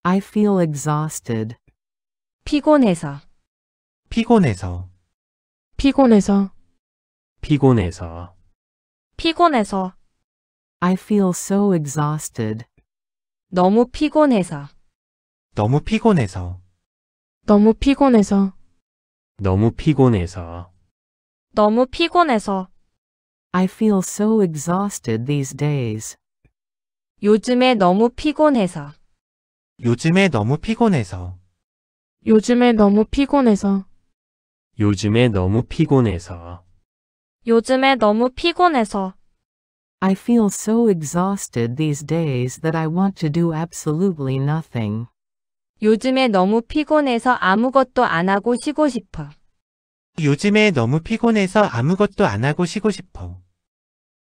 I feel exhausted. 피곤해서 피곤해서 피곤해서 피곤해서 피곤해서 I feel so exhausted. 너무 피곤해서 너무 피곤해서 너무 피곤해서 너무 피곤해서 너무 피곤해서 I feel so exhausted these days. 요즘에 너무 피곤해서 요즘에 너무 피곤해서 요즘에 너무 피곤해서 요즘에 너무 피곤해서 요즘에 너무 피곤해서 I feel so exhausted these days that I want to do absolutely nothing. 요즘에 너무 피곤해서 아무것도 안 하고 쉬고 싶어. 요즘에 너무 피곤해서 아무것도 안 하고 쉬고 싶어.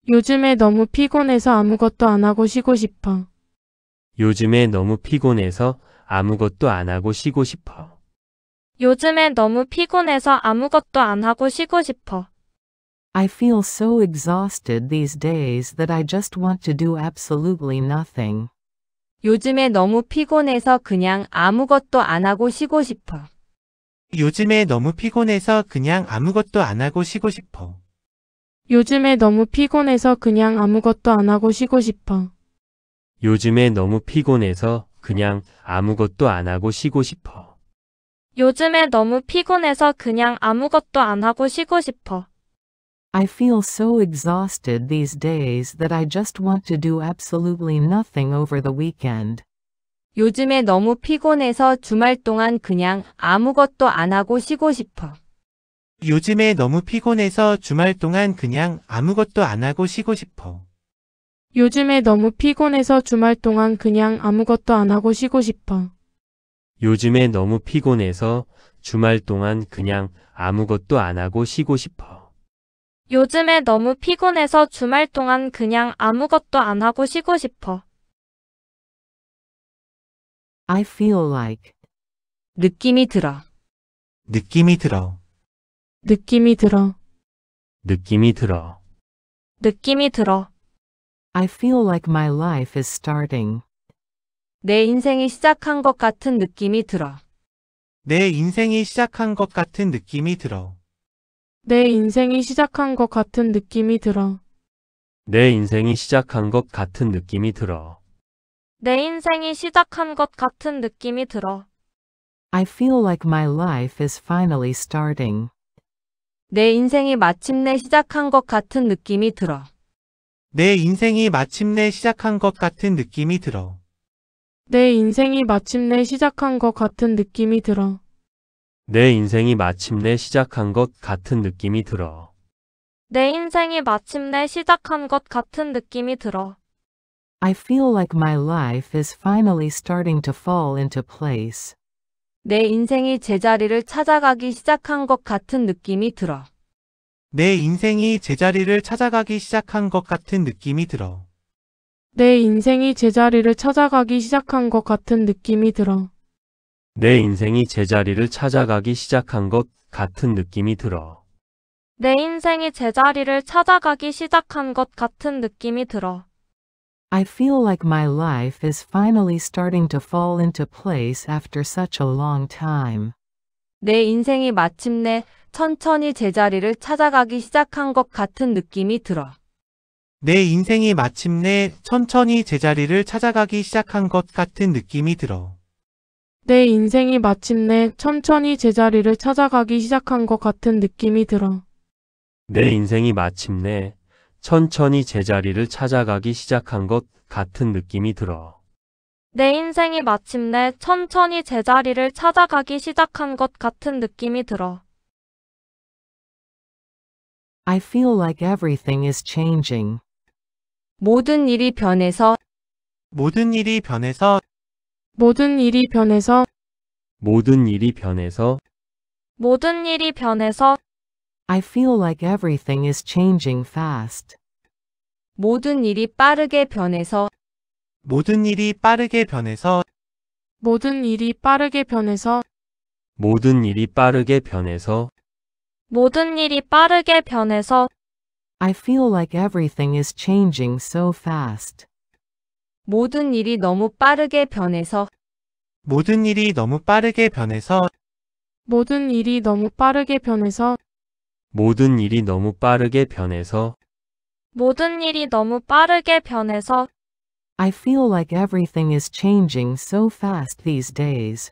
요즘에 너무 피곤해서 아무것도 안 하고 쉬고 싶어. 요즘에 너무 피곤해서 아무것도 안 하고 쉬고 싶어. 요즘에 너무 피곤해서 아무것도 안 하고 쉬고 싶어. I feel so exhausted these days that I just want to do absolutely nothing. 요즘에 너무 피곤해서 그냥 아무것도 안 하고 쉬고 싶어. 요즘에 너무 피곤해서 그냥 아무것도 안 하고 쉬고 싶어. 요즘에 너무 피곤해서 그냥 아무것도 안 하고 쉬고 싶어. 요즘에 너무 피곤해서 그냥 아무것도 안 하고 쉬고 싶어. 요즘에 너무 피곤해서 그냥 아무것도 안 하고 쉬고 싶어. I feel so exhausted these days that I just want to do absolutely nothing over the weekend. 요즘에 너무 피곤해서 주말 동안 그냥 아무것도 안 하고 쉬고 싶어. 요즘에 너무 피곤해서 주말 동안 그냥 아무것도 안 하고 쉬고 싶어. 요즘에 너무 피곤해서 주말 동안 그냥 아무것도 안 하고 쉬고 싶어. 요즘에 너무 피곤해서 주말 동안 그냥 아무것도 안 하고 쉬고 싶어. 요즘에 너무 피곤해서 주말 동안 그냥 아무것도 안 하고 쉬고 싶어. I feel like. 느낌이 들어. 느낌이 들어. 느낌이 들어. 느낌이 들어. 느낌이 들어. I feel like my life is starting. 내 인생이 시작한 것 같은 느낌이 들어. 내 인생이 시작한 것 같은 느낌이 들어. 내 인생이 시작한 것 같은 느낌이 들어. 내 인생이 시작한 것 같은 느낌이 들어. 내 인생이 시작한 것 같은 느낌이 들어. I feel like my life is finally starting. 내 인생이 마침내 시작한 것 같은 느낌이 들어. 내 인생이 마침내 시작한 것 같은 느낌이 들어. 내 인생이 마침내 시작한 것 같은 느낌이 들어. 내 인생이 마침내 시작한 것 같은 느낌이 들어. 내 인생이 마침내 시작한 것 같은 느낌이 들어. I feel like my life is finally starting to fall into place. 내 인생이 제자리를 찾아가기 시작한 것 같은 느낌이 들어. 내 인생이 제자리를 찾아가기 시작한 것 같은 느낌이 들어. 내 인생이 제자리를 찾아가기 시작한 것 같은 느낌이 들어. 내 인생이 제자리를 찾아가기 시작한 것 같은 느낌이 들어. 내 인생이 제자리를 찾아가기 시작한 것 같은 느낌이 들어. I feel like my life is finally starting to fall into place after such a long time. 내 인생이 마침내 천천히 제자리를 찾아가기 시작한 것 같은 느낌이 들어. 내 인생이 마침내 천천히 제자리를 찾아가기 시작한 것 같은 느낌이 들어. 내 인생이 마침내 천천히 제자리를 찾아가기 시작한 것 같은 느낌이 들어. 내 인생이 마침내 천천히 제자리를 찾아가기 시작한 것 같은 느낌이 들어. 내 인생이 마침내 천천히 제자리를 찾아가기 시작한 것 같은 느낌이 들어. I feel like everything is changing. 모든 일이 변해서 모든 일이 변해서 모든 일이 변해서 모든 일이 변해서 모든 일이 변해서 I feel like everything is changing fast. 모든 일이 빠르게 변해서 모든 일이 빠르게 변해서 모든 일이 빠르게 변해서 모든 일이 빠르게 변해서 모든 일이 빠르게 변해서 I feel like everything is changing so fast. 모든 일이 너무 빠르게 변해서 모든 일이 너무 빠르게 변해서 모든 일이 너무 빠르게 변해서 모든 일이 너무 빠르게 변해서 모든 일이 너무 빠르게 변해서 I feel like everything is changing so fast these days.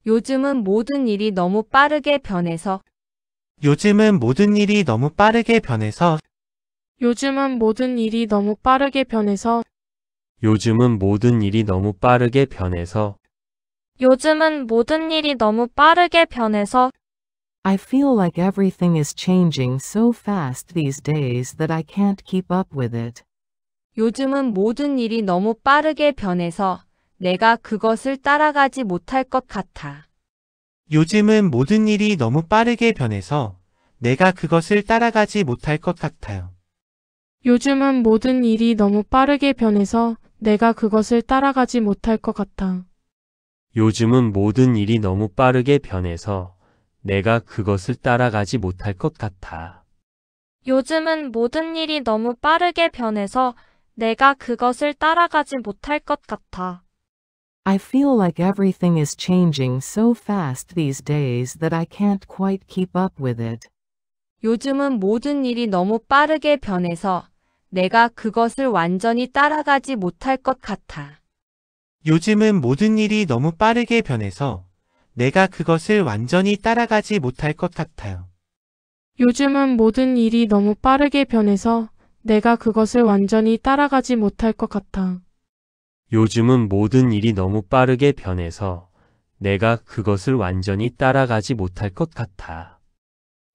요즘은 모든 일이 너무 빠르게 변해서 요즘은 모든 일이 너무 빠르게 변해서 요즘은 모든 일이 너무 빠르게 변해서 요즘은 모든 일이 너무 빠르게 변해서 요즘은 모든 일이 너무 빠르게 변해서 I feel like everything is changing so fast these days that I can't keep up with it. 요즘은 모든 일이 너무 빠르게 변해서 내가 그것을 따라가지 못할 것 같아. 요즘은 모든 일이 너무 빠르게 변해서 내가 그것을 따라가지 못할 것 같아요. 요즘은 모든 일이 너무 빠르게 변해서 내가 그것을 따라가지 못할 것 같아. 요즘은 모든 일이 너무 빠르게 변해서 내가 그것을 따라가지 못할 것 같아. 요즘은 모든 일이 너무 빠르게 변해서 내가 그것을 따라가지 못할 것 같아. I feel like everything is changing so fast these days that I can't quite keep up with it. 요즘은 모든 일이 너무 빠르게 변해서 내가 그것을 완전히 따라가지 못할 것 같아. 요즘은 모든 일이 너무 빠르게 변해서 내가 그것을 완전히 따라가지 못할 것 같아요. 요즘은 모든 일이 너무 빠르게 변해서 내가 그것을 완전히 따라가지 못할 것 같아. 요즘은 모든 일이 너무 빠르게 변해서 내가 그것을 완전히 따라가지 못할 것 같아.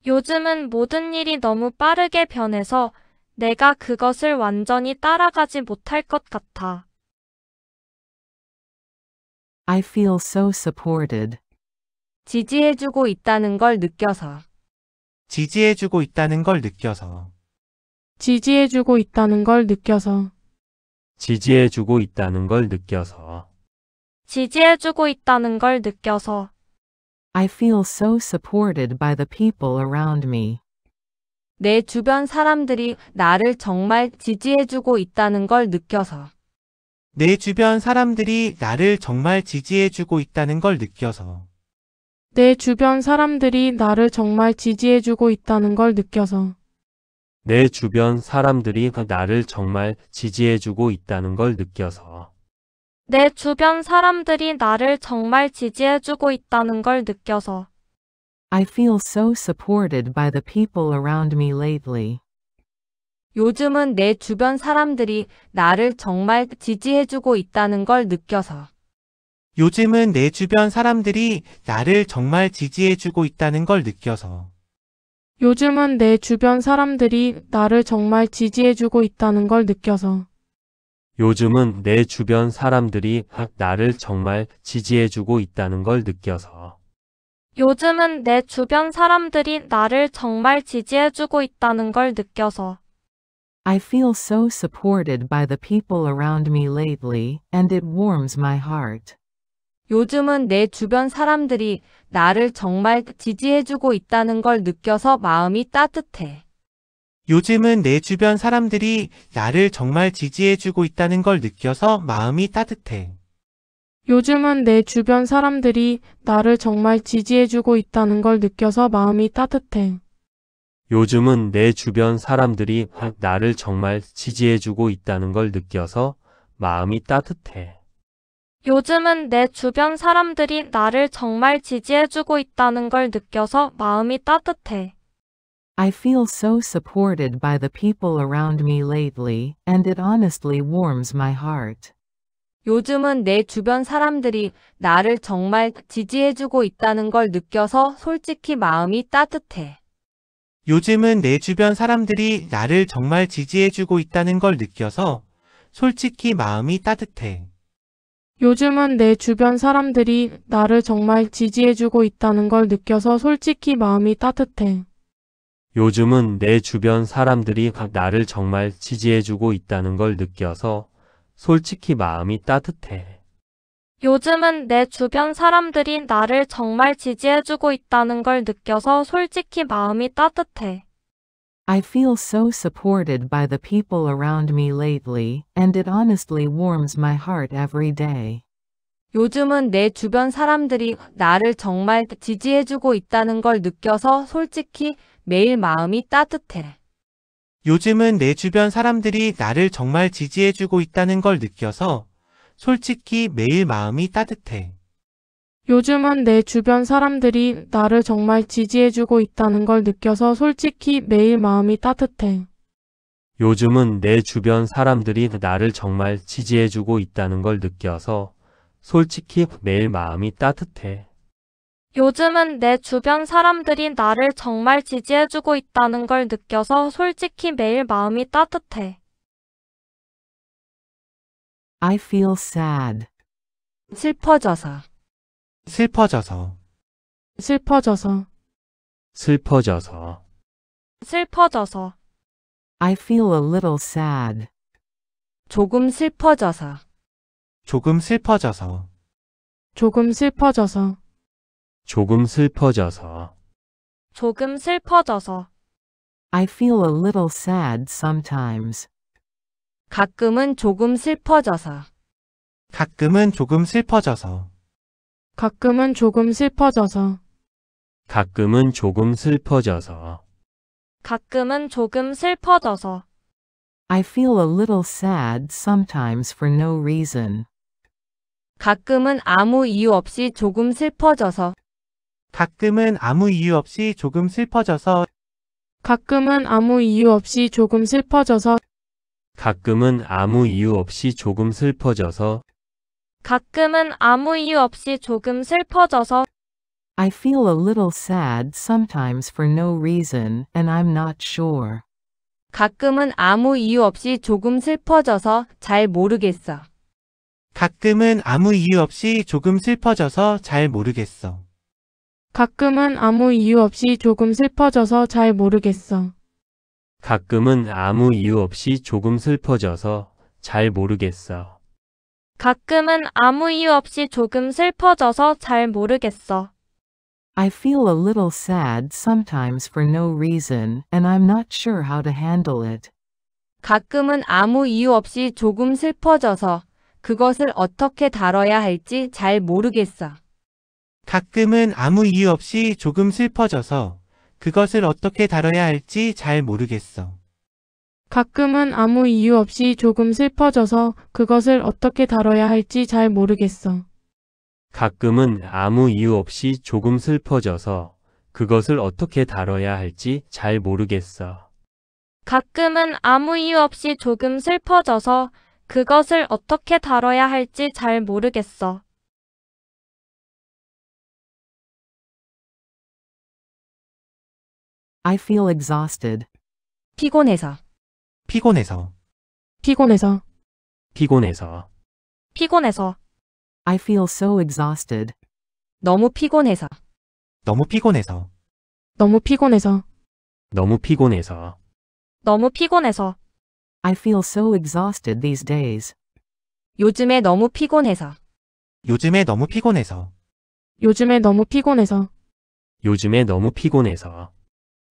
요즘은 모든 일이 너무 빠르게 변해서 내가 그것을 완전히 따라가지 못할 것 같아. I feel so supported. 지지해주고 있다는 걸 느껴서 지지해주고 있다는 걸 느껴서 지지해주고 있다는 걸 느껴서 지지해주고 있다는 걸 느껴서 지지해주고 있다는 걸 느껴서 I feel so supported by the people around me. 내 주변 사람들이 나를 정말 지지해주고 있다는 걸 느껴서 내 주변 사람들이 나를 정말 지지해주고 있다는 걸 느껴서 내 주변 사람들이 나를 정말 지지해주고 있다는 걸 느껴서 내 주변 사람들이 나를 정말 지지해주고 있다는 걸 느껴서 내 주변 사람들이 나를 정말 지지해주고 있다는 걸 느껴서 I feel so supported by the people around me lately. 요즘은 내 주변 사람들이 나를 정말 지지해주고 있다는 걸 느껴서 요즘은 내 주변 사람들이 나를 정말 지지해주고 있다는 걸 느껴서 요즘은 내 주변 사람들이 나를 정말 지지해주고 있다는 걸 느껴서 요즘은 내 주변 사람들이 나를 정말 지지해주고 있다는 걸 느껴서 요즘은 내 주변 사람들이 나를 정말 지지해주고 있다는 걸 느껴서 I feel so supported by the people around me lately, and it warms my heart. 요즘은 내 주변 사람들이 나를 정말 지지해주고 있다는 걸 느껴서 마음이 따뜻해. 요즘은 내 주변 사람들이 나를 정말 지지해주고 있다는 걸 느껴서 마음이 따뜻해. 요즘은 내 주변 사람들이 나를 정말 지지해주고 있다는 걸 느껴서 마음이 따뜻해. 요즘은 내 주변 사람들이 나를 정말 지지해주고 있다는 걸 느껴서 마음이 따뜻해. 요즘은 내 주변 사람들이 나를 정말 지지해주고 있다는 걸 느껴서 마음이 따뜻해. I feel so supported by the people around me lately, and it honestly warms my heart. 요즘은 내 주변 사람들이 나를 정말 지지해주고 있다는 걸 느껴서 솔직히 마음이 따뜻해. 요즘은 내 주변 사람들이 나를 정말 지지해주고 있다는 걸 느껴서 솔직히 마음이 따뜻해. 요즘은 내 주변 사람들이 나를 정말 지지해주고 있다는 걸 느껴서 솔직히 마음이 따뜻해. 요즘은 내 주변 사람들이 나를 정말 지지해주고 있다는 걸 느껴서 솔직히 마음이 따뜻해. 요즘은 내 주변 사람들이 나를 정말 지지해주고 있다는 걸 느껴서 솔직히 마음이 따뜻해. I feel so supported by the people around me lately, and it honestly warms my heart every day. 요즘은 내 주변 사람들이 나를 정말 지지해주고 있다는 걸 느껴서 솔직히 매일 마음이 따뜻해. 요즘은 내 주변 사람들이 나를 정말 지지해주고 있다는 걸 느껴서 솔직히 매일 마음이 따뜻해. 요즘은 내 주변 사람들이 나를 정말 지지해주고 있다는 걸 느껴서 솔직히 매일 마음이 따뜻해. 요즘은 내 주변 사람들이 나를 정말 지지해주고 있다는 걸 느껴서 솔직히 매일 마음이 따뜻해. 요즘은 내 주변 사람들이 나를 정말 지지해주고 있다는 걸 느껴서 솔직히 매일 마음이 따뜻해. I feel sad. 슬퍼져서. 슬퍼져서. 슬퍼져서. 슬퍼져서. 슬퍼져서. I feel a little sad. 조금 슬퍼져서. 조금 슬퍼져서. 조금 슬퍼져서. 조금 슬퍼져서. 조금 슬퍼져서. I feel a little sad sometimes. 가끔은 조금 슬퍼져서. 가끔은 조금 슬퍼져서. 가끔은 조금 슬퍼져서. 가끔은 조금 슬퍼져서. 가끔은 조금 슬퍼져서. I feel a little sad sometimes for no reason. 가끔은 아무 이유 없이 조금 슬퍼져서. 가끔은 아무 이유 없이 조금 슬퍼져서. 가끔은 아무 이유 없이 조금 슬퍼져서. 가끔은 아무 이유 없이 조금 슬퍼져서. 가끔은 아무 이유 없이 조금 슬퍼져서. I feel a little sad sometimes for no reason, and I'm not sure. 가끔은 아무 이유 없이 조금 슬퍼져서 잘 모르겠어. 가끔은 아무 이유 없이 조금 슬퍼져서 잘 모르겠어. 가끔은 아무 이유 없이 조금 슬퍼져서 잘 모르겠어. 가끔은 아무 이유 없이 조금 슬퍼져서 잘 모르겠어. 가끔은 아무 이유 없이 조금 슬퍼져서 잘 모르겠어. I feel a little sad sometimes for no reason, and I'm not sure how to handle it. 가끔은 아무 이유 없이 조금 슬퍼져서 그것을 어떻게 다뤄야 할지 잘 모르겠어. 가끔은 아무 이유 없이 조금 슬퍼져서 그것을 어떻게 다뤄야 할지 잘 모르겠어. 가끔은 아무 이유 없이 조금 슬퍼져서 그것을 어떻게 다뤄야 할지 잘 모르겠어. 가끔은 아무 이유 없이 조금 슬퍼져서 그것을 어떻게 다뤄야 할지 잘 모르겠어. 가끔은 아무 이유 없이 조금 슬퍼져서 그것을 어떻게 다뤄야 할지 잘 모르겠어. I feel exhausted. 피곤해서. 피곤해서. 피곤해서. 피곤해서. 피곤해서. I feel so exhausted. 너무 피곤해서. 너무 피곤해서. 너무 피곤해서. 너무 피곤해서. 너무 피곤해서. I feel so exhausted these days. 요즘에 너무 피곤해서. 요즘에 너무 피곤해서. 요즘에 너무 피곤해서. 요즘에 너무 피곤해서.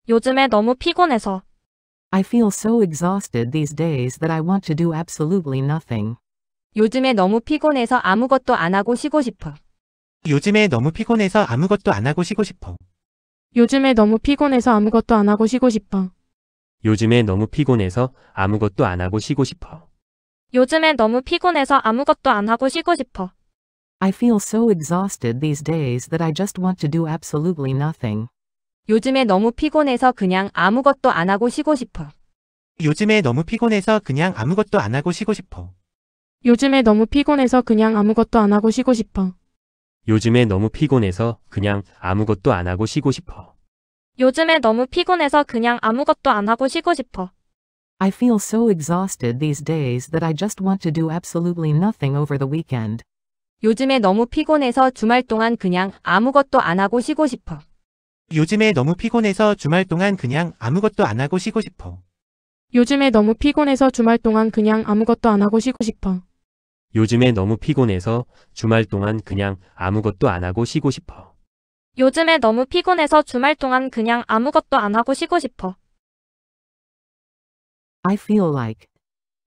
요즘에 너무 피곤해서. I feel so exhausted these days that I want to do absolutely nothing. 요즘에 너무 피곤해서 아무것도 안 하고 쉬고 싶어. 요즘에 너무 피곤해서 아무것도 안 하고 쉬고 싶어. 요즘에 너무 피곤해서 아무것도 안 하고 쉬고 싶어. 요즘에 너무 피곤해서 아무것도 안 하고 쉬고 싶어. 요즘에 너무 피곤해서 아무것도 안 하고 쉬고 싶어. I feel so exhausted these days that I just want to do absolutely nothing. 요즘에 너무 피곤해서 그냥 아무것도 안 하고 쉬고 싶어. 요즘에 너무 피곤해서 그냥 아무것도 안 하고 쉬고 싶어. 요즘에 너무 피곤해서 그냥 아무것도 안 하고 쉬고 싶어. 요즘에 너무 피곤해서 그냥 아무것도 안 하고 쉬고 싶어. 요즘에 너무 피곤해서 그냥 아무것도 안 하고 쉬고 싶어. I feel so exhausted these days that I just want to do absolutely nothing over the weekend. 요즘에 너무 피곤해서 주말 동안 그냥 아무것도 안 하고 쉬고 싶어. 요즘에 너무 피곤해서 주말 동안 그냥 아무것도 안 하고 쉬고 싶어. 요즘에 너무 피곤해서 주말 동안 그냥 아무것도 안 하고 쉬고 싶어. 요즘에 너무 피곤해서 주말 동안 그냥 아무것도 안 하고 쉬고 싶어. 요즘에 너무 피곤해서 주말 동안 그냥 아무것도 안 하고 쉬고 싶어. I feel like.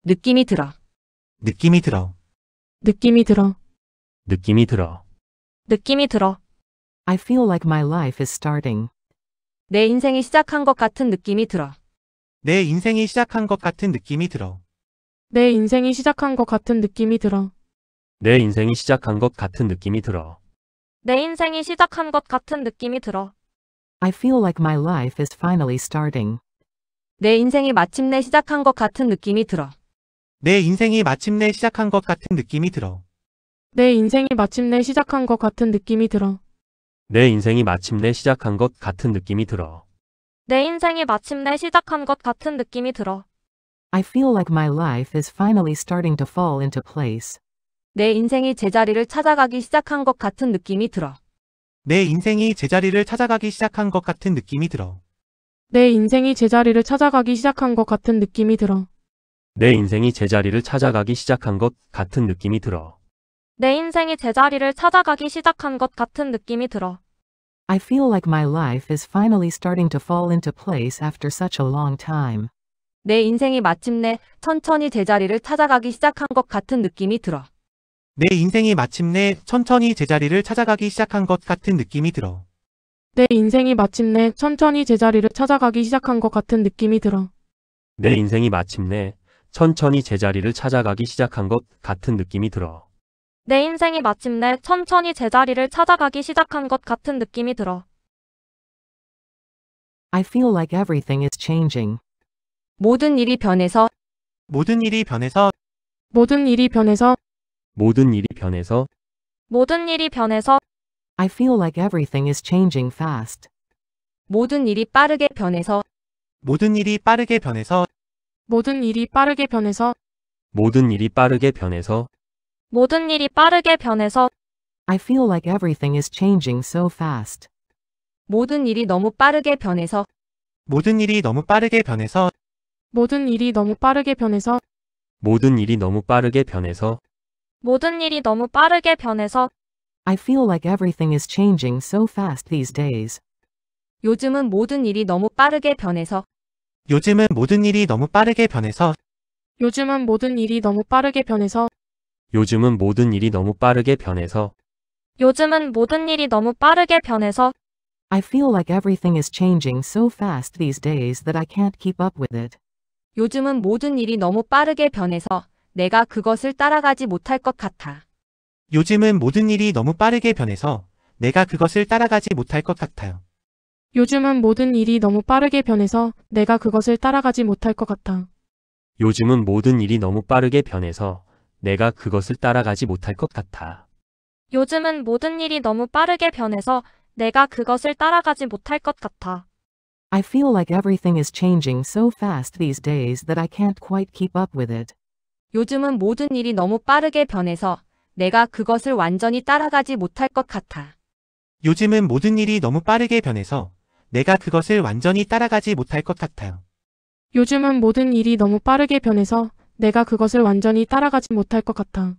느낌이 들어. 느낌이 들어. 느낌이 들어. 느낌이 들어. 느낌이 들어. I feel like my life is starting. 내 인생이 시작한 것 같은 느낌이 들어. 내 인생이 시작한 것 같은 느낌이 들어. 내 인생이 시작한 것 같은 느낌이 들어. 내 인생이 시작한 것 같은 느낌이 들어. 내 인생이 시작한 것 같은 느낌이 들어. I feel like my life is finally starting. 내 인생이 마침내 시작한 것 같은 느낌이 들어. 내 인생이 마침내 시작한 것 같은 느낌이 들어. 내 인생이 마침내 시작한 것 같은 느낌이 들어. 내 인생이 마침내 시작한 것 같은 느낌이 들어. 내 인생이 마침내 시작한 것 같은 느낌이 들어. I feel like my life is finally starting to fall into place. 내 인생이 제자리를 찾아가기 시작한 것 같은 느낌이 들어. 내 인생이 제자리를 찾아가기 시작한 것 같은 느낌이 들어. 내 인생이 제자리를 찾아가기 시작한 것 같은 느낌이 들어. 내 인생이 제자리를 찾아가기 시작한 것 같은 느낌이 들어. 내 인생이 제자리를 찾아가기 시작한 것 같은 느낌이 들어. I feel like my life is finally starting to fall into place after such a long time. 내 인생이 마침내 천천히 제자리를 찾아가기 시작한 것 같은 느낌이 들어. 내 인생이 마침내 천천히 제자리를 찾아가기 시작한 것 같은 느낌이 들어. 내 인생이 마침내 천천히 제자리를 찾아가기 시작한 것 같은 느낌이 들어. 내 인생이 마침내 천천히 제자리를 찾아가기 시작한 것 같은 느낌이 들어. 내 인생이 마침내 천천히 제자리를 찾아가기 시작한 것 같은 느낌이 들어. I feel like everything is changing. 모든 일이 변해서 모든 일이 변해서 모든 일이 변해서 모든 일이 변해서 모든 일이 변해서 I feel like everything is changing fast. 모든 일이 빠르게 변해서 모든 일이 빠르게 변해서 모든 일이 빠르게 변해서 모든 일이 빠르게 변해서 모든 일이 빠르게 변해서 I feel like everything is changing so fast. 모든 일이 너무 빠르게 변해서 모든 일이 너무 빠르게 변해서 모든 일이 너무 빠르게 변해서 모든 일이 너무 빠르게 변해서 모든 일이 너무 빠르게 변해서 I feel like everything is changing so fast these days. 요즘은 모든 일이 너무 빠르게 변해서 요즘은 모든 일이 너무 빠르게 변해서 요즘은 모든 일이 너무 빠르게 변해서 요즘은 모든 일이 너무 빠르게 변해서 요즘은 모든 일이 너무 빠르게 변해서 I feel like everything is changing so fast these days that I can't keep up with it. 요즘은 모든 일이 너무 빠르게 변해서 내가 그것을 따라가지 못할 것 같아. 요즘은 모든 일이 너무 빠르게 변해서 내가 그것을 따라가지 못할 것 같아요. 요즘은 모든 일이 너무 빠르게 변해서 내가 그것을 따라가지 못할 것 같아. 요즘은 모든 일이 너무 빠르게 변해서 내가 그것을 따라가지 못할 것 같아. 요즘은 모든 일이 너무 빠르게 변해서 내가 그것을 따라가지 못할 것 같아. I feel like everything is changing so fast these days that I can't quite keep up with it. 요즘은 모든 일이 너무 빠르게 변해서 내가 그것을 완전히 따라가지 못할 것 같아. 요즘은 모든 일이 너무 빠르게 변해서 내가 그것을 완전히 따라가지 못할 것 같아요. 요즘은 모든 일이 너무 빠르게 변해서 내가 그것을 완전히 따라가지 못할 것 같아.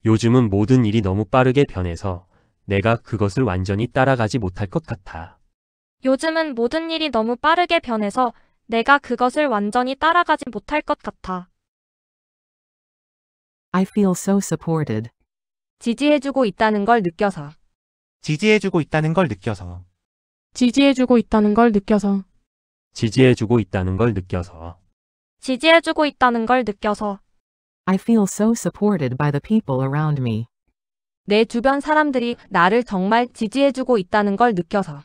요즘은 모든 일이 너무 빠르게 변해서 내가 그것을 완전히 따라가지 못할 것 같아. 요즘은 모든 일이 너무 빠르게 변해서 내가 그것을 완전히 따라가지 못할 것 같아. I feel so supported. 지지해주고 있다는 걸 느껴서 지지해주고 있다는 걸 느껴서 지지해주고 있다는 걸 느껴서 지지해주고 있다는 걸 느껴서 지지해주고 있다는 걸 느껴서 I feel so supported by the people around me. 내 주변 사람들이 나를 정말 지지해주고 있다는 걸 느껴서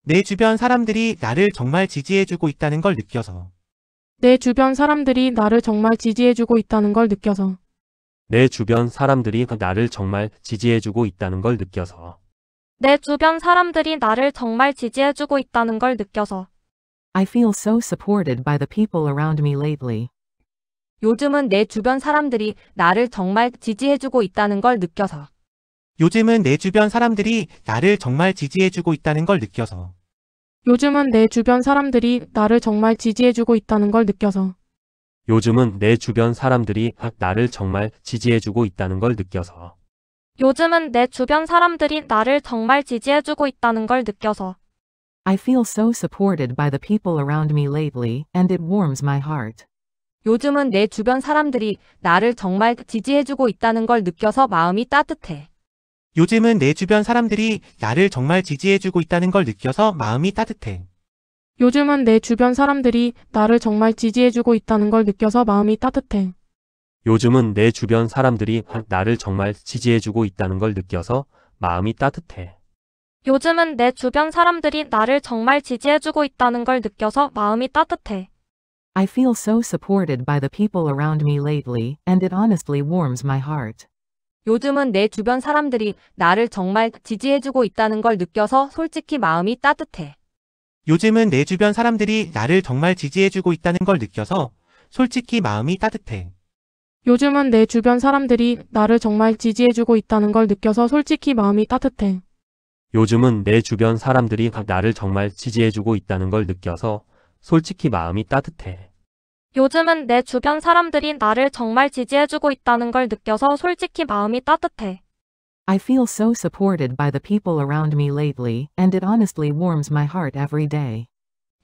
내 주변 사람들이 나를 정말 지지해주고 있다는 걸 느껴서 내 주변 사람들이 나를 정말 지지해주고 있다는 걸 느껴서 내 주변 사람들이 나를 정말 지지해주고 있다는 걸 느껴서 내 주변 사람들이 나를 정말 지지해주고 있다는 걸 느껴서 I feel so supported by the people around me lately. 요즘은 내 주변 사람들이 나를 정말 지지해주고 있다는 걸 느껴서 요즘은 내 주변 사람들이 나를 정말 지지해주고 있다는 걸 느껴서 요즘은 내 주변 사람들이 나를 정말 지지해주고 있다는 걸 느껴서 요즘은 내 주변 사람들이 나를 정말 지지해주고 있다는 걸 느껴서 요즘은 내 주변 사람들이 나를 정말 지지해주고 있다는 걸 느껴서 I feel so supported by the people around me lately, and it warms my heart. 요즘은 내 주변 사람들이 나를 정말 지지해주고 있다는 걸 느껴서 마음이 따뜻해. 요즘은 내 주변 사람들이 나를 정말 지지해주고 있다는 걸 느껴서 마음이 따뜻해. 요즘은 내 주변 사람들이 나를 정말 지지해주고 있다는 걸 느껴서 마음이 따뜻해. 요즘은 내 주변 사람들이 나를 정말 지지해주고 있다는 걸 느껴서 마음이 따뜻해. 요즘은 내 주변 사람들이 나를 정말 지지해주고 있다는 걸 느껴서 마음이 따뜻해. I feel so supported by the people around me lately, and it honestly warms my heart. 요즘은 내 주변 사람들이 나를 정말 지지해주고 있다는 걸 느껴서 솔직히 마음이 따뜻해. 요즘은 내 주변 사람들이 나를 정말 지지해주고 있다는 걸 느껴서 솔직히 마음이 따뜻해. 요즘은 내 주변 사람들이 나를 정말 지지해주고 있다는 걸 느껴서 솔직히 마음이 따뜻해. 요즘은 내 주변 사람들이 나를 정말 지지해주고 있다는 걸 느껴서 솔직히 마음이 따뜻해. 요즘은 내 주변 사람들이 나를 정말 지지해주고 있다는 걸 느껴서 솔직히 마음이 따뜻해. I feel so supported by the people around me lately, and it honestly warms my heart every day.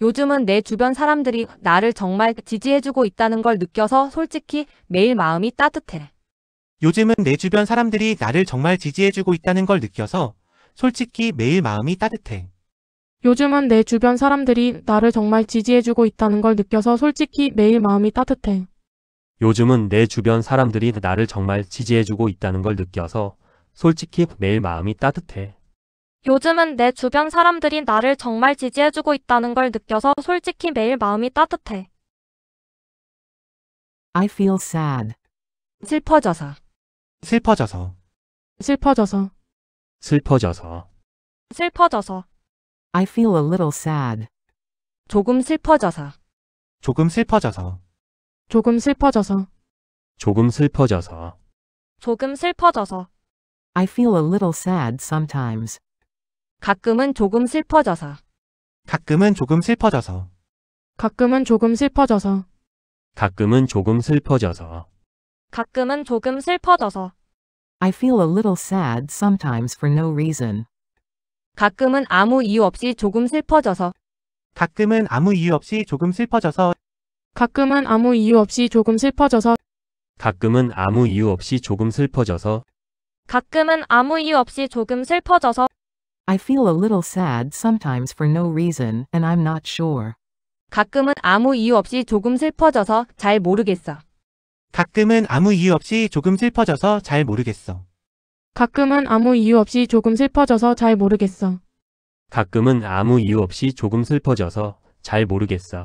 요즘은 내 주변 사람들이 나를 정말 지지해주고 있다는 걸 느껴서 솔직히 매일 마음이 따뜻해. 요즘은 내 주변 사람들이 나를 정말 지지해주고 있다는 걸 느껴서 솔직히 매일 마음이 따뜻해. 요즘은 내 주변 사람들이 나를 정말 지지해주고 있다는 걸 느껴서 솔직히 매일 마음이 따뜻해. 요즘은 내 주변 사람들이 나를 정말 지지해주고 있다는 걸 느껴서 솔직히 매일 마음이 따뜻해. 요즘은 내 주변 사람들이 나를 정말 지지해주고 있다는 걸 느껴서 솔직히 매일 마음이 따뜻해. I feel sad. 슬퍼져서, 슬퍼져서. 슬퍼져서. 슬퍼져서. 슬퍼져서. I feel a little sad. 조금 슬퍼져서, 조금 슬퍼져서. 조금 슬퍼져서. 조금 슬퍼져서. 조금 슬퍼져서. I feel a little sad sometimes. 가끔은 조금 슬퍼져서, 가끔은 조금 슬퍼져서. 가끔은 조금 슬퍼져서. 가끔은 조금 슬퍼져서. 가끔은 조금 슬퍼져서. I feel a little sad sometimes for no reason. 가끔은 아무 이유 없이 조금 슬퍼져서, 가끔은 아무 이유 없이 조금 슬퍼져서. 가끔은 아무 이유 없이 조금 슬퍼져서. 가끔은 아무 이유 없이 조금 슬퍼져서. 가끔은 아무 이유 없이 조금 슬퍼져서. I feel a little sad sometimes for no reason, and I'm not sure. 가끔은 아무 이유 없이 조금 슬퍼져서 잘 모르겠어. 가끔은 아무 이유 없이 조금 슬퍼져서 잘 모르겠어. 가끔은 아무 이유 없이 조금 슬퍼져서 잘 모르겠어. 가끔은 아무 이유 없이 조금 슬퍼져서 잘 모르겠어.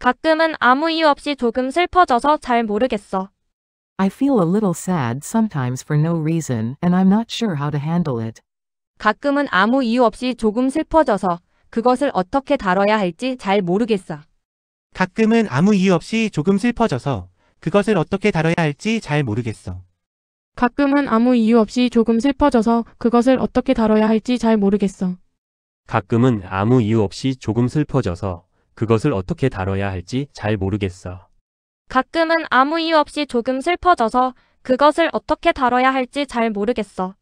가끔은 아무 이유 없이 조금 슬퍼져서 잘 모르겠어. I feel a little sad sometimes for no reason, and I'm not sure how to handle it. 가끔은 아무 이유 없이 조금 슬퍼져서 그것을 어떻게 다뤄야 할지 잘 모르겠어. 가끔은 아무 이유 없이 조금 슬퍼져서 그것을 어떻게 다뤄야 할지 잘 모르겠어. 가끔은 아무 이유 없이 조금 슬퍼져서 그것을 어떻게 다뤄야 할지 잘 모르겠어. 가끔은 아무 이유 없이 조금 슬퍼져서 그것을 어떻게 다뤄야 할지 잘 모르겠어. 가끔은 아무 이유 없이 조금 슬퍼져서 그것을 어떻게 다뤄야 할지 잘 모르겠어.